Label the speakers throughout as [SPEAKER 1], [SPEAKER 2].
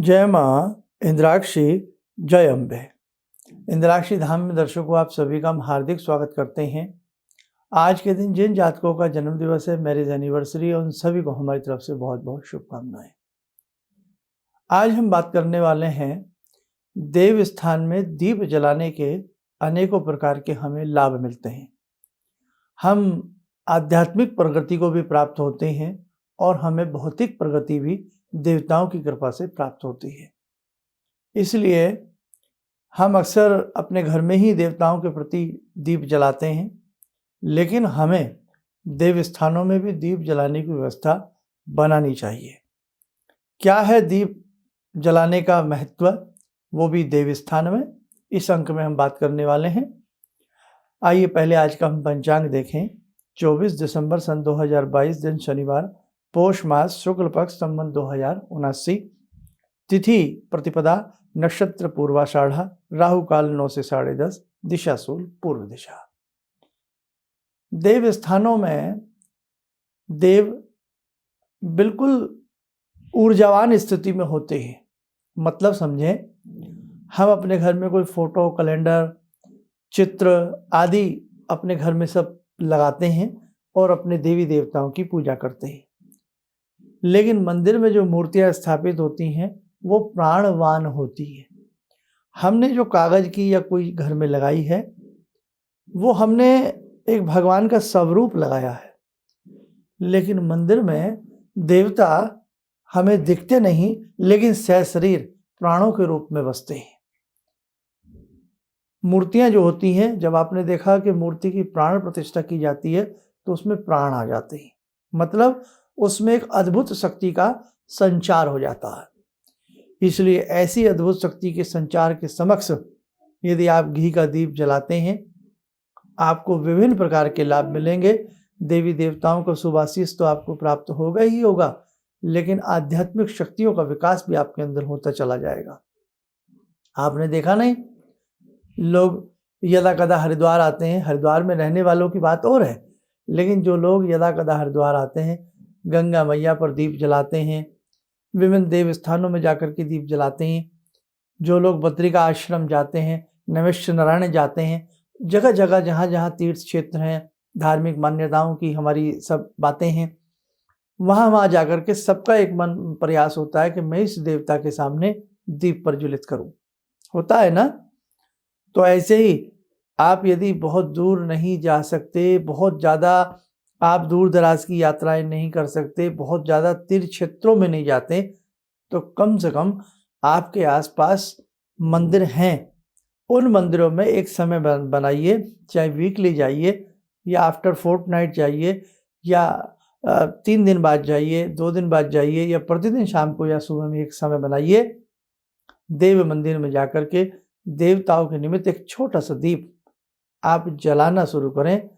[SPEAKER 1] जय माँ इंद्राक्षी, जय अम्बे। इंद्राक्षी धाम में दर्शकों आप सभी का हम हार्दिक स्वागत करते हैं। आज के दिन जिन जातकों का जन्म दिवस है, मैरिज एनिवर्सरी है, उन सभी को हमारी तरफ से बहुत बहुत शुभकामनाएं। आज हम बात करने वाले हैं देव स्थान में दीप जलाने के अनेकों प्रकार के हमें लाभ मिलते हैं। हम आध्यात्मिक प्रगति को भी प्राप्त होते हैं और हमें भौतिक प्रगति भी देवताओं की कृपा से प्राप्त होती है। इसलिए हम अक्सर अपने घर में ही देवताओं के प्रति दीप जलाते हैं, लेकिन हमें देव स्थानों में भी दीप जलाने की व्यवस्था बनानी चाहिए। क्या है दीप जलाने का महत्व, वो भी देव स्थान में, इस अंक में हम बात करने वाले हैं। आइए पहले आज का हम पंचांग देखें। 24 दिसंबर सन 2022 दिन शनिवार, पोष मास, शुक्ल पक्ष, संवत 2079, तिथि प्रतिपदा, नक्षत्र पूर्वाषाढ़ा, राहु काल 9 से 10:30, दिशा सूल पूर्व दिशा। देव स्थानों में देव बिल्कुल ऊर्जावान स्थिति में होते हैं। मतलब समझें, हम अपने घर में कोई फोटो, कैलेंडर, चित्र आदि अपने घर में सब लगाते हैं और अपने देवी देवताओं की पूजा करते हैं। लेकिन मंदिर में जो मूर्तियां स्थापित होती हैं वो प्राणवान होती है। हमने जो कागज की या कोई घर में लगाई है, वो हमने एक भगवान का स्वरूप लगाया है, लेकिन मंदिर में देवता हमें दिखते नहीं, लेकिन सशरीर प्राणों के रूप में बसते हैं। मूर्तियां जो होती हैं, जब आपने देखा कि मूर्ति की प्राण प्रतिष्ठा की जाती है तो उसमें प्राण आ जाते हैं, मतलब उसमें एक अद्भुत शक्ति का संचार हो जाता है। इसलिए ऐसी अद्भुत शक्ति के संचार के समक्ष यदि आप घी का दीप जलाते हैं, आपको विभिन्न प्रकार के लाभ मिलेंगे। देवी देवताओं का शुभाशीष तो आपको प्राप्त होगा ही होगा, लेकिन आध्यात्मिक शक्तियों का विकास भी आपके अंदर होता चला जाएगा। आपने देखा नहीं, लोग यदा कदा हरिद्वार आते हैं, हरिद्वार में रहने वालों की बात और है, लेकिन जो लोग यदा कदा हरिद्वार आते हैं, गंगा मैया पर दीप जलाते हैं, विभिन्न देव स्थानों में जाकर के दीप जलाते हैं, जो लोग बद्री का आश्रम जाते हैं, नैमिष नारायण जाते हैं, जगह जगह जहाँ जहाँ तीर्थ क्षेत्र हैं, धार्मिक मान्यताओं की हमारी सब बातें हैं, वहाँ जाकर के सबका एक मन प्रयास होता है कि मैं इस देवता के सामने दीप प्रज्वलित करूँ। होता है ना? तो ऐसे ही आप यदि बहुत दूर नहीं जा सकते, बहुत ज़्यादा आप दूर दराज की यात्राएं नहीं कर सकते, बहुत ज़्यादा तीर्थ क्षेत्रों में नहीं जाते, तो कम से कम आपके आसपास मंदिर हैं, उन मंदिरों में एक समय बनाइए, चाहे वीकली जाइए या आफ्टर फोर्टनाइट जाइए, या 3 दिन बाद जाइए, 2 दिन बाद जाइए, या प्रतिदिन शाम को या सुबह में एक समय बनाइए। देव मंदिर में जाकर के देवताओं के निमित्त एक छोटा सा दीप आप जलाना शुरू करें।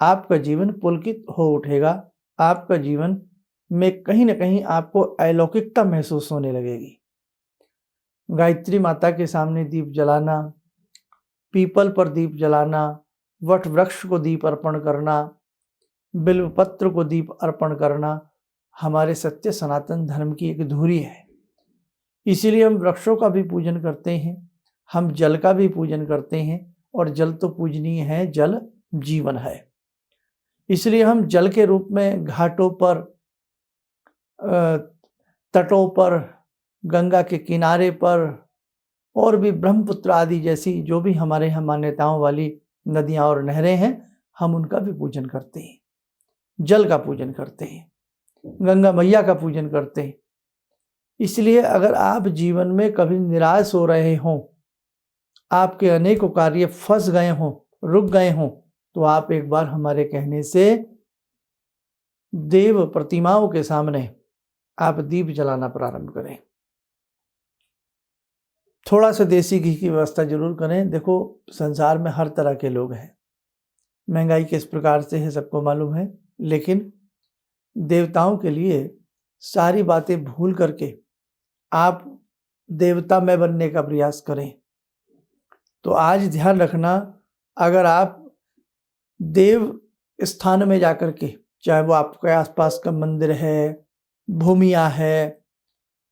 [SPEAKER 1] आपका जीवन पुलकित हो उठेगा। आपका जीवन में कहीं ना कहीं आपको अलौकिकता महसूस होने लगेगी। गायत्री माता के सामने दीप जलाना, पीपल पर दीप जलाना, वट वृक्ष को दीप अर्पण करना, बिल्वपत्र को दीप अर्पण करना हमारे सत्य सनातन धर्म की एक धुरी है। इसीलिए हम वृक्षों का भी पूजन करते हैं, हम जल का भी पूजन करते हैं, और जल तो पूजनीय है, जल जीवन है। इसलिए हम जल के रूप में घाटों पर, तटों पर, गंगा के किनारे पर, और भी ब्रह्मपुत्र आदि जैसी जो भी हमारे यहाँ मान्यताओं वाली नदियाँ और नहरें हैं, हम उनका भी पूजन करते हैं, जल का पूजन करते हैं, गंगा मैया का पूजन करते हैं। इसलिए अगर आप जीवन में कभी निराश हो रहे हों, आपके अनेकों कार्य फंस गए हों, रुक गए हों, तो आप एक बार हमारे कहने से देव प्रतिमाओं के सामने आप दीप जलाना प्रारंभ करें। थोड़ा सा देसी घी की व्यवस्था जरूर करें। देखो, संसार में हर तरह के लोग हैं, महंगाई किस प्रकार से है सबको मालूम है, लेकिन देवताओं के लिए सारी बातें भूल करके आप देवतामय बनने का प्रयास करें। तो आज ध्यान रखना, अगर आप देव स्थान में जाकर के, चाहे वो आपके आसपास का मंदिर है, भूमिया है,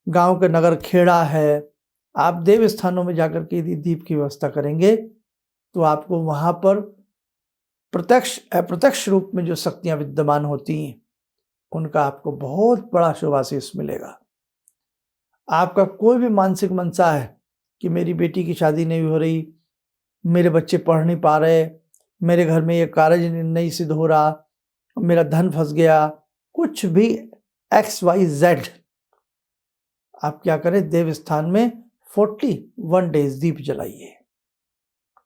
[SPEAKER 1] गांव के नगर खेड़ा है, आप देव स्थानों में जाकर के यदि दीप की व्यवस्था करेंगे तो आपको वहां पर प्रत्यक्ष अप्रत्यक्ष रूप में जो शक्तियां विद्यमान होती हैं उनका आपको बहुत बड़ा शुभाशीष मिलेगा। आपका कोई भी मानसिक मनसा है कि मेरी बेटी की शादी नहीं हो रही, मेरे बच्चे पढ़ नहीं पा रहे, मेरे घर में ये कार्य नहीं सिद्ध हो रहा, मेरा धन फंस गया, कुछ भी XYZ, आप क्या करें, देव स्थान में 41 डेज दीप जलाइए।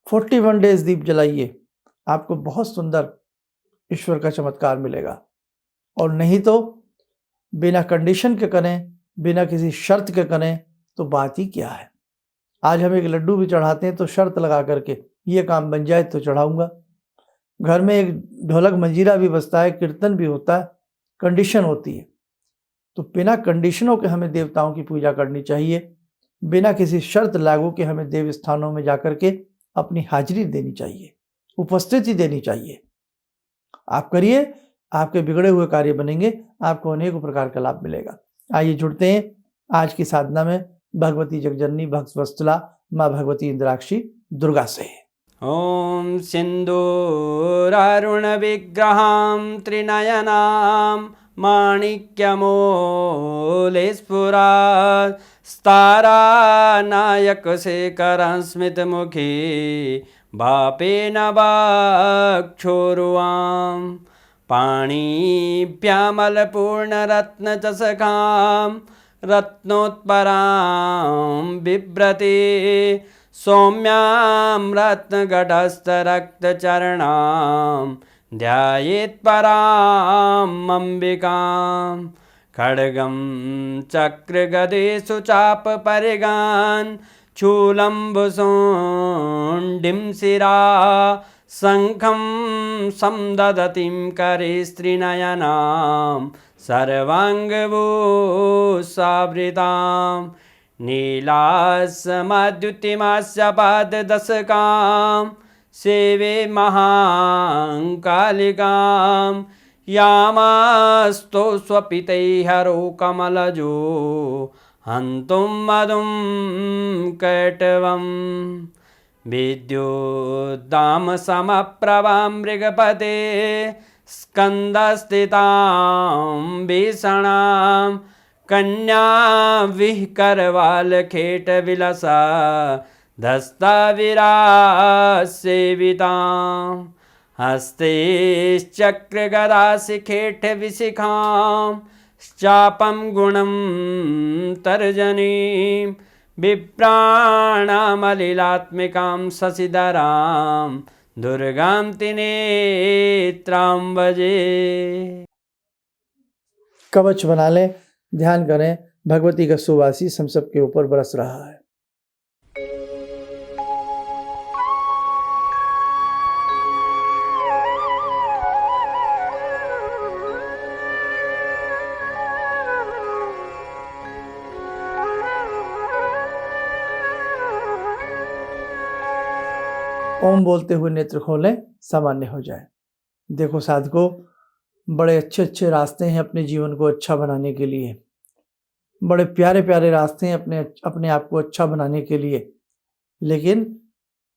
[SPEAKER 1] 41 डेज दीप जलाइए, आपको बहुत सुंदर ईश्वर का चमत्कार मिलेगा। और नहीं तो बिना कंडीशन के करें, बिना किसी शर्त के करें तो बात ही क्या है। आज हम एक लड्डू भी चढ़ाते हैं तो शर्त लगा करके ये काम बन जाए तो चढ़ाऊंगा। घर में एक ढोलक मंजीरा भी बजता है, कीर्तन भी होता है, कंडीशन होती है। तो बिना कंडीशनों के हमें देवताओं की पूजा करनी चाहिए, बिना किसी शर्त लागू के हमें देव स्थानों में जाकर के अपनी हाजिरी देनी चाहिए, उपस्थिति देनी चाहिए। आप करिए, आपके बिगड़े हुए कार्य बनेंगे, आपको अनेक प्रकार का लाभ मिलेगा। आइए जुड़ते हैं आज की साधना में भगवती जगजननी भक्त वत्सला माँ भगवती इंद्राक्षी दुर्गा से।
[SPEAKER 2] ओम सिंदूरारुण विग्रहां त्रिनयनां माणिक्यमूले स्फुरात् स्तारानायकशेखरं स्मितमुखी भापेन वाक्छोरुवां पाणिभ्यामलपूर्णरत्नचषकां रत्नोत्परां बिभ्रति सौम्यां रत्नघटस्थरक्तचरणां ध्यायेत्पराम् अम्बिकां खड्गं चक्रगदेषु चापपरिगान् शूलम्बुशुण्डिं शिरा शङ्खं समदधतीं करे स्त्रीनयनां सर्वाङ्गभूषावृतां नीलास्मद्युतिमास्य पाददशकां सेवे महाकालिकां यामास्तो स्वपितैहरो कमलजो हन्तुं मधुं कैटवम् विद्युद्दामसमप्रभां मृगपते स्कन्दस्थितां भीषणां कन्या विहकरवालखेटविलसा धस्ताविरासेवितां हस्तैश्चक्रगदाशिखेटविशिखां चापं गुणं तर्जनीं विप्राणामलिलात्मिकां शशिधरां दुर्गां त्रिनेत्रां भजे।
[SPEAKER 1] कवच बना लें, ध्यान करें, भगवती का सुवासिस हम सबके ऊपर बरस रहा है। ओम बोलते हुए नेत्र खोलें, सामान्य हो जाए। देखो साधकों, बड़े अच्छे अच्छे रास्ते हैं अपने जीवन को अच्छा बनाने के लिए, बड़े प्यारे प्यारे रास्ते हैं अपने आप को अच्छा बनाने के लिए, लेकिन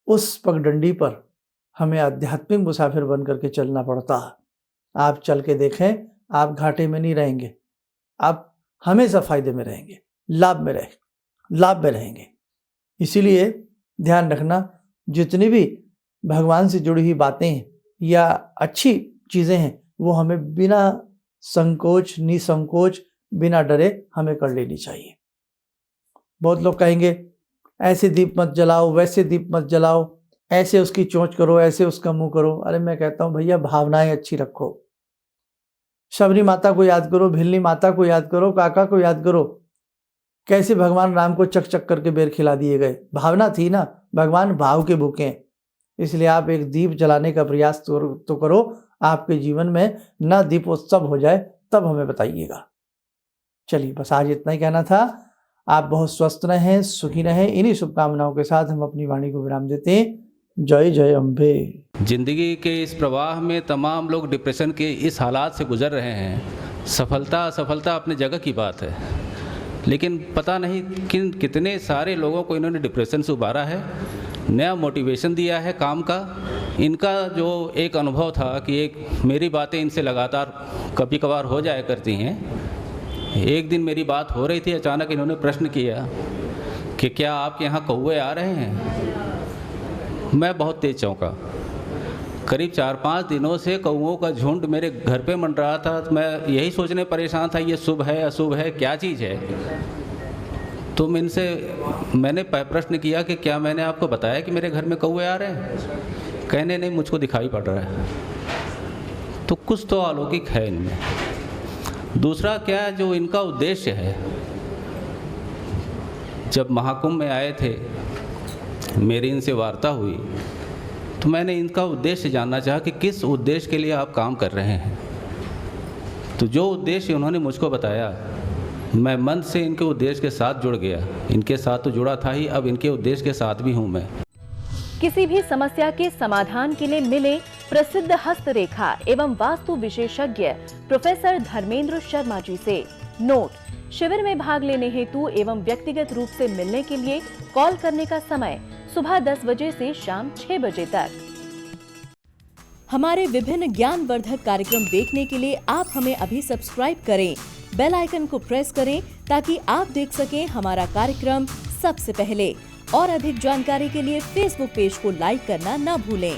[SPEAKER 1] उस पगडंडी पर हमें आध्यात्मिक मुसाफिर बन करके चलना पड़ता है। आप चल के देखें, आप घाटे में नहीं रहेंगे, आप हमेशा फायदे में रहेंगे, लाभ में रहेंगे। इसीलिए ध्यान रखना, जितनी भी भगवान से जुड़ी हुई बातें हैं या अच्छी चीज़ें हैं वो हमें बिना संकोच निसंकोच बिना डरे हमें कर लेनी चाहिए। बहुत लोग कहेंगे ऐसे दीप मत जलाओ, वैसे दीप मत जलाओ, ऐसे उसकी चोंच करो, ऐसे उसका मुंह करो। अरे मैं कहता हूँ भैया, भावनाएं अच्छी रखो। शबरी माता को याद करो, भिल्ली माता को याद करो, काका को याद करो, कैसे भगवान राम को चक चक करके बेर खिला दिए गए। भावना थी ना, भगवान भाव के भूखे हैं। इसलिए आप एक दीप जलाने का प्रयास तो करो। आपके जीवन में न दीपोत्सव हो जाए तब हमें बताइएगा। चलिए, बस आज इतना ही कहना था। आप बहुत स्वस्थ रहें, सुखी रहें। इन्हीं शुभकामनाओं के साथ हम अपनी वाणी को विराम देते हैं। जय जय अम्बे।
[SPEAKER 3] जिंदगी के इस प्रवाह में तमाम लोग डिप्रेशन के इस हालात से गुजर रहे हैं। सफलता असफलता अपनी जगह की बात है, लेकिन पता नहीं कितने सारे लोगों को इन्होंने डिप्रेशन से उबारा है, नया मोटिवेशन दिया है काम का। इनका जो एक अनुभव था कि एक मेरी बातें इनसे लगातार कभी कभार हो जाया करती हैं। एक दिन मेरी बात हो रही थी, अचानक इन्होंने प्रश्न किया कि क्या आपके यहाँ कौवे आ रहे हैं। मैं बहुत तेज चौंका। करीब 4-5 दिनों से कौवों का झुंड मेरे घर पे मंडरा था। तो मैं यही सोचने परेशान था, ये शुभ है अशुभ है, क्या चीज़ है। तो मैंने प्रश्न किया कि क्या मैंने आपको बताया कि मेरे घर में कौवे आ रहे हैं। कहने नहीं, मुझको दिखाई पड़ रहा है। तो कुछ तो अलौकिक है इनमें। दूसरा क्या, जो इनका उद्देश्य है, जब महाकुंभ में आए थे, मेरी इनसे वार्ता हुई तो मैंने इनका उद्देश्य जानना चाहा कि किस उद्देश्य के लिए आप काम कर रहे हैं। तो जो उद्देश्य उन्होंने मुझको बताया, मैं मन से इनके उद्देश्य के साथ जुड़ गया। इनके साथ तो जुड़ा था ही, अब इनके उद्देश्य के साथ भी हूँ मैं।
[SPEAKER 4] किसी भी समस्या के समाधान के लिए मिले प्रसिद्ध हस्तरेखा एवं वास्तु विशेषज्ञ प्रोफेसर धर्मेंद्र शर्मा जी से। नोट: शिविर में भाग लेने हेतु एवं व्यक्तिगत रूप से मिलने के लिए कॉल करने का समय सुबह 10 बजे से शाम 6 बजे तक। हमारे विभिन्न ज्ञानवर्धक कार्यक्रम देखने के लिए आप हमें अभी सब्सक्राइब करें, बेल आइकन को प्रेस करें ताकि आप देख सकें हमारा कार्यक्रम सबसे पहले। और अधिक जानकारी के लिए फेसबुक पेज को लाइक करना न भूलें।